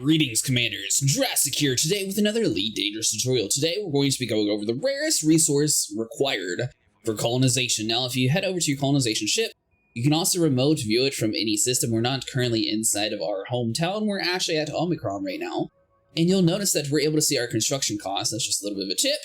Greetings, Commanders. Drastic here today with another Elite Dangerous tutorial. Today, we're going to be going over the rarest resource required for colonization. Now, if you head over to your colonization ship, you can also remote view it from any system. We're not currently inside of our hometown. We're actually at Omicron right now. And you'll notice that we're able to see our construction costs. That's just a little bit of a tip.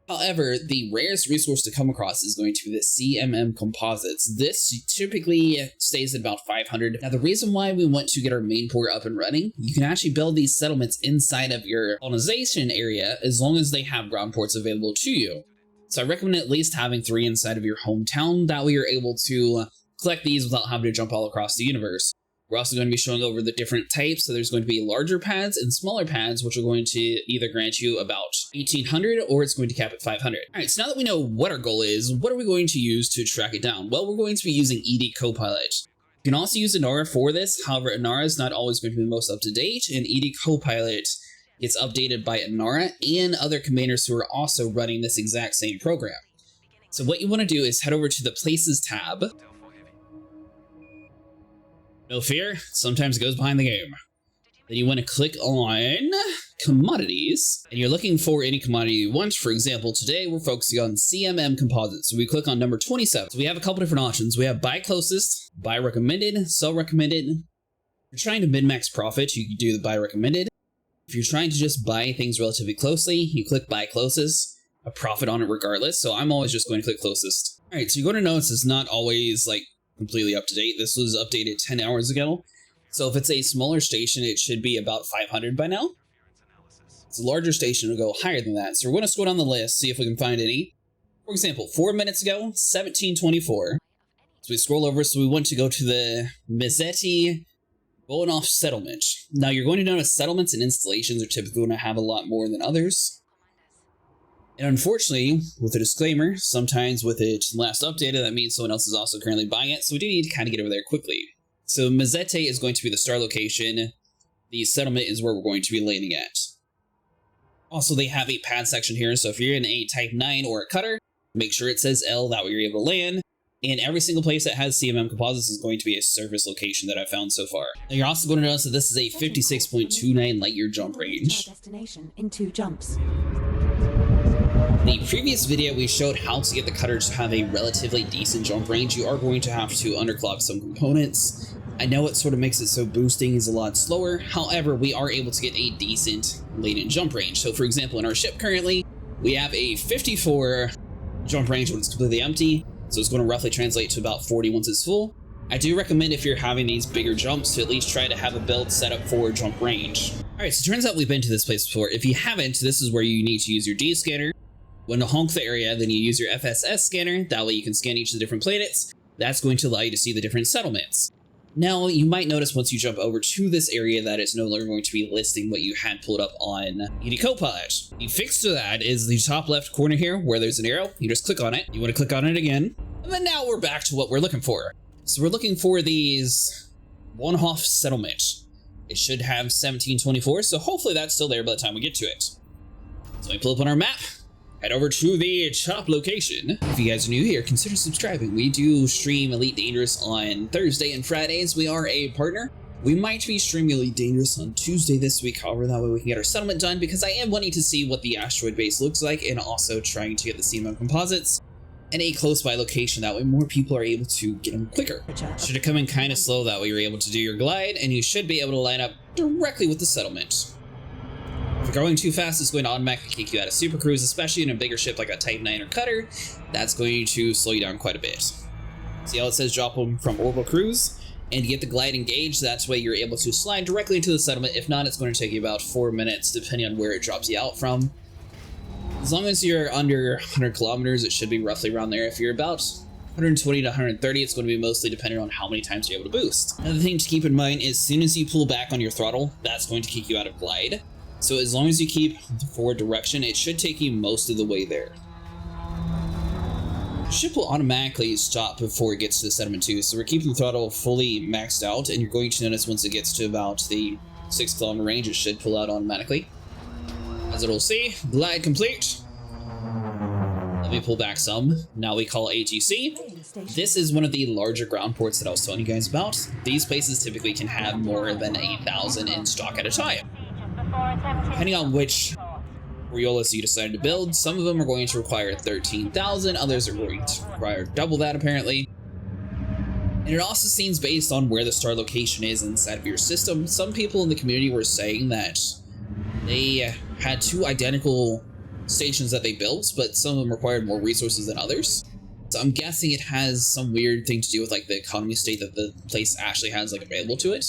However, the rarest resource to come across is going to be the CMM Composites. This typically stays at about 500. Now, the reason why we want to get our main port up and running, you can actually build these settlements inside of your colonization area as long as they have ground ports available to you. So I recommend at least having 3 inside of your hometown. That way you're able to collect these without having to jump all across the universe. We're also going to be showing over the different types. So there's going to be larger pads and smaller pads, which are going to either grant you about 1800 or it's going to cap at 500. All right, so now that we know what our goal is, what are we going to use to track it down? Well, we're going to be using ED Copilot. You can also use inara for this. However, inara is not always going to be the most up to date, and ED Copilot gets updated by inara and other commanders who are also running this exact same program. So what you want to do is head over to the Places tab. No fear, sometimes it goes behind the game. Then you want to click on commodities, and you're looking for any commodity you want. For example, today we're focusing on CMM Composites. So we click on number 27. So we have a couple different options. We have buy closest, buy recommended, sell recommended. If you're trying to min-max profit, you can do the buy recommended. If you're trying to just buy things relatively closely, you click buy closest, a profit on it regardless. So I'm always just going to click closest. All right, so you're going to notice it's not always like completely up to date. This was updated 10 hours ago. So if it's a smaller station, it should be about 500 by now. It's a larger station, will go higher than that. So we're going to scroll down the list, see if we can find any. For example, 4 minutes ago, 1724. So we scroll over, so we want to go to the Mazzetti going off settlement. Now you're going to notice settlements and installations are typically going to have a lot more than others. And unfortunately, with a disclaimer, sometimes with it last updated, that means someone else is also currently buying it, so we do need to kind of get over there quickly. So Mazzetti is going to be the star location. The settlement is where we're going to be landing at. Also, they have a pad section here, so if you're in a Type 9 or a cutter, make sure it says L, that way you're able to land. And every single place that has CMM Composites is going to be a service location that I've found so far. Now you're also going to notice that this is a 56.29 light year jump range. Destination in 2 jumps. In the previous video, we showed how to get the cutter to have a relatively decent jump range. You are going to have to underclock some components. I know it sort of makes it so boosting is a lot slower. However, we are able to get a decent latent jump range. So for example, in our ship currently, we have a 54 jump range when it's completely empty. So it's going to roughly translate to about 40 once it's full. I do recommend if you're having these bigger jumps to at least try to have a build set up for jump range. All right, so it turns out we've been to this place before. If you haven't, this is where you need to use your D scanner. When to honk the area, then you use your FSS scanner. That way you can scan each of the different planets. That's going to allow you to see the different settlements. Now, you might notice once you jump over to this area that it's no longer going to be listing what you had pulled up on ED Copilot. The fix to that is the top left corner here where there's an arrow. You just click on it. You want to click on it again. And then now we're back to what we're looking for. So we're looking for these one-off settlement. It should have 1724, so hopefully that's still there by the time we get to it. So we pull up on our map. Head over to the top location. If you guys are new here, consider subscribing. We do stream Elite Dangerous on Thursday and Fridays. We are a partner. We might be streaming Elite Dangerous on Tuesday this week. However, that way we can get our settlement done because I am wanting to see what the asteroid base looks like and also trying to get the CMM Composites in a close by location. That way more people are able to get them quicker. Should have come in kind of slow. That way you're able to do your glide and you should be able to line up directly with the settlement. If you're going too fast, it's going to automatically kick you out of Super Cruise, especially in a bigger ship like a Type 9 or Cutter. That's going to slow you down quite a bit. See how it says drop them from Orbital Cruise? And to get the glide engaged, that's why you're able to slide directly into the settlement. If not, it's going to take you about 4 minutes, depending on where it drops you out from. As long as you're under 100 kilometers, it should be roughly around there. If you're about 120 to 130, it's going to be mostly dependent on how many times you're able to boost. Another thing to keep in mind is as soon as you pull back on your throttle, that's going to kick you out of glide. So as long as you keep the forward direction, it should take you most of the way there. The ship will automatically stop before it gets to the settlement too, so we're keeping the throttle fully maxed out, and you're going to notice once it gets to about the 6 kilometer range, it should pull out automatically. As it'll see, glide complete. Let me pull back some. Now we call ATC. This is one of the larger ground ports that I was telling you guys about. These places typically can have more than 8,000 in stock at a time. Depending on which Coriolis you decide to build, some of them are going to require 13,000, others are going to require double that apparently. And it also seems based on where the star location is inside of your system. Some people in the community were saying that they had two identical stations that they built, but some of them required more resources than others. So I'm guessing it has some weird thing to do with like the economy state that the place actually has like available to it.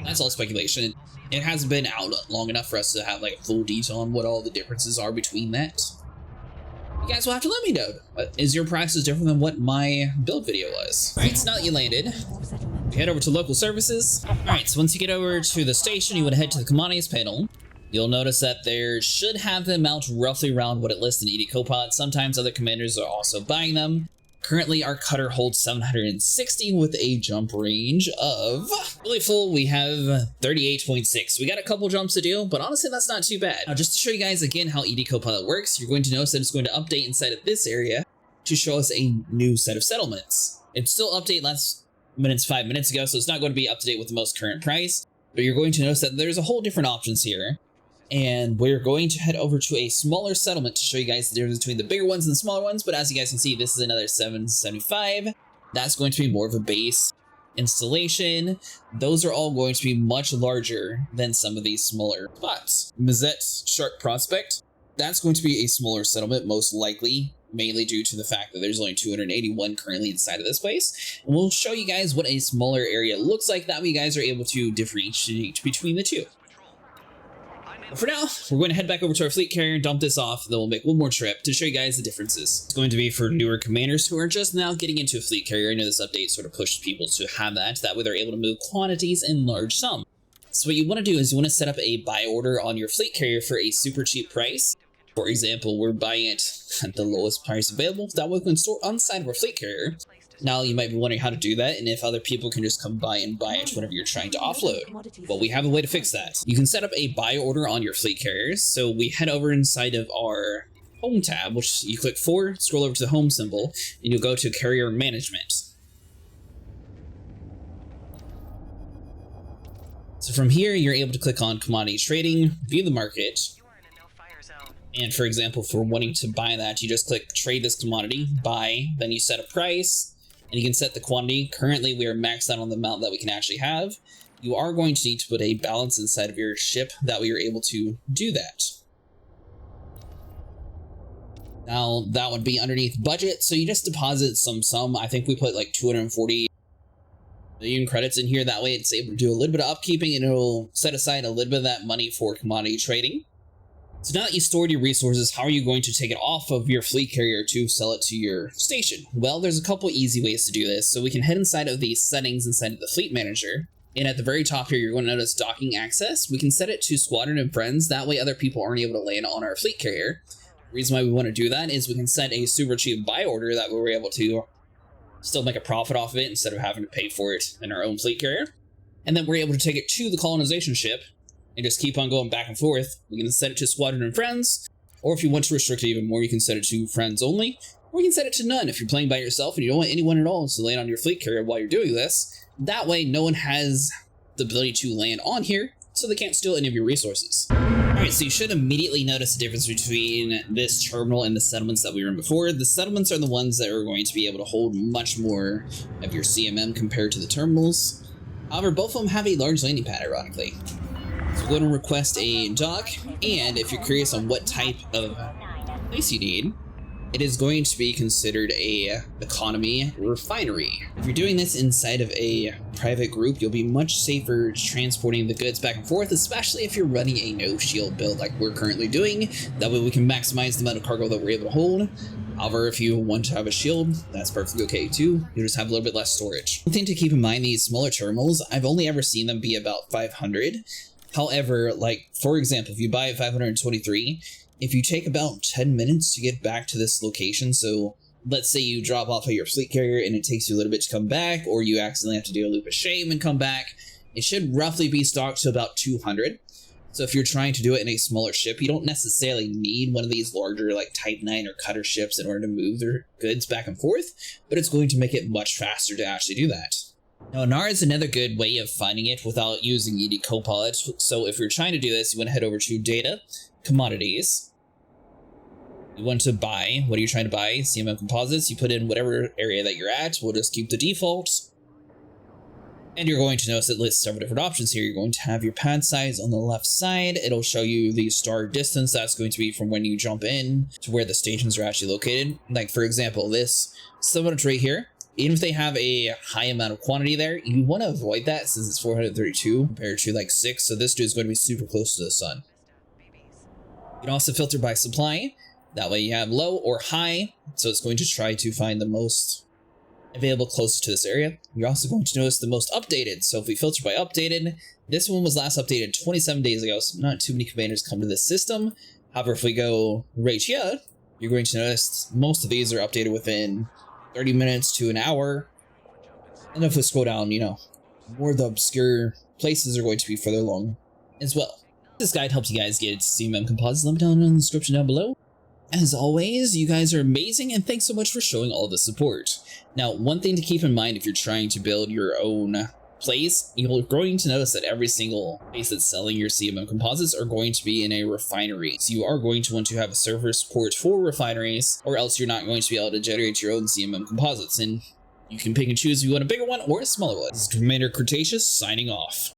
That's all speculation. It hasn't been out long enough for us to have like a full detail on what all the differences are between that. You guys will have to let me know. Is your prices different than what my build video was? Alright, so now that you landed, we head over to local services. Alright, so once you get over to the station, you want to head to the commodities panel. You'll notice that there should have them out roughly around what it lists in ED Copilot. Sometimes other commanders are also buying them. Currently, our cutter holds 760 with a jump range of, really full, we have 38.6. We got a couple jumps to do, but honestly, that's not too bad. Now, just to show you guys again how ED Copilot works, you're going to notice that it's going to update inside of this area to show us a new set of settlements. It still updated last 5 minutes ago, so it's not going to be up to date with the most current price, but you're going to notice that there's a whole different options here. And we're going to head over to a smaller settlement to show you guys the difference between the bigger ones and the smaller ones. But as you guys can see, this is another 775. That's going to be more of a base installation. Those are all going to be much larger than some of these smaller spots. Mazette Shark Prospect, that's going to be a smaller settlement, most likely, mainly due to the fact that there's only 281 currently inside of this place. And we'll show you guys what a smaller area looks like. That way you guys are able to differentiate between the two. But for now, we're going to head back over to our fleet carrier and dump this off, then we'll make one more trip to show you guys the differences. It's going to be for newer commanders who are just now getting into a fleet carrier. I know this update sort of pushed people to have that. That way they're able to move quantities in large sum. So what you want to do is you want to set up a buy order on your fleet carrier for a super cheap price. For example, we're buying it at the lowest price available. That way we can store on the side of our fleet carrier. Now you might be wondering how to do that and if other people can just come by and buy it whenever you're trying to offload. Well, we have a way to fix that. You can set up a buy order on your fleet carriers. So we head over inside of our home tab, which you click 4, scroll over to the home symbol, and you'll go to carrier management. So from here, you're able to click on commodity trading, view the market. And for example, if we're wanting to buy that, you just click trade this commodity, buy, then you set a price. And you can set the quantity. Currently, we are maxed out on the amount that we can actually have. You are going to need to put a balance inside of your ship. That way you're able to do that. Now, that would be underneath budget. So you just deposit some sum. I think we put like 240 million credits in here. That way it's able to do a little bit of upkeeping and it'll set aside a little bit of that money for commodity trading. So now that you stored your resources, how are you going to take it off of your fleet carrier to sell it to your station? Well, there's a couple easy ways to do this. So we can head inside of the settings inside of the fleet manager. And at the very top here, you're going to notice docking access. We can set it to squadron and friends. That way other people aren't able to land on our fleet carrier. The reason why we want to do that is we can set a super cheap buy order that we're able to still make a profit off of it instead of having to pay for it in our own fleet carrier. And then we're able to take it to the colonization ship and just keep on going back and forth. We can set it to squadron and friends, or if you want to restrict it even more, you can set it to friends only, or you can set it to none if you're playing by yourself and you don't want anyone at all to land on your fleet carrier while you're doing this. That way, no one has the ability to land on here, so they can't steal any of your resources. Alright, so you should immediately notice the difference between this terminal and the settlements that we were in before. The settlements are the ones that are going to be able to hold much more of your CMM compared to the terminals. However, both of them have a large landing pad, ironically. So we're going to request a dock, and if you're curious on what type of place you need, it is going to be considered a economy refinery. If you're doing this inside of a private group, you'll be much safer transporting the goods back and forth, especially if you're running a no shield build like we're currently doing. That way we can maximize the amount of cargo that we're able to hold. However, if you want to have a shield, that's perfectly okay too. You'll just have a little bit less storage. One thing to keep in mind, these smaller terminals, I've only ever seen them be about 500. However, like, for example, if you buy at 523, if you take about 10 minutes to get back to this location, so let's say you drop off at your fleet carrier and it takes you a little bit to come back, or you accidentally have to do a loop of shame and come back, it should roughly be stocked to about 200. So if you're trying to do it in a smaller ship, you don't necessarily need one of these larger like Type 9 or cutter ships in order to move their goods back and forth, but it's going to make it much faster to actually do that. Now, inara is another good way of finding it without using ED Copilot. So if you're trying to do this, you want to head over to Data, Commodities. You want to buy. What are you trying to buy? CMM Composites. You put in whatever area that you're at. We'll just keep the default. And you're going to notice it lists several different options here. You're going to have your pad size on the left side. It'll show you the start distance. That's going to be from when you jump in to where the stations are actually located. Like, for example, this summit right here. Even if they have a high amount of quantity there, you want to avoid that since it's 432 compared to like 6. So this dude is going to be super close to the sun. You can also filter by supply. That way you have low or high. So it's going to try to find the most available closest to this area. You're also going to notice the most updated. So if we filter by updated, this one was last updated 27 days ago. So not too many commanders come to this system. However, if we go right here, you're going to notice most of these are updated within 30 minutes to an hour. And if we scroll down, you know, more of the obscure places are going to be further along as well. This guide helps you guys get CMM Composites. Let me down in the description down below. As always, you guys are amazing, and thanks so much for showing all the support. Now, one thing to keep in mind if you're trying to build your own place, you're going to notice that every single place that's selling your CMM Composites are going to be in a refinery. So you are going to want to have a server support for refineries, or else you're not going to be able to generate your own CMM Composites. And you can pick and choose if you want a bigger one or a smaller one. This is Commander Cretaceous signing off.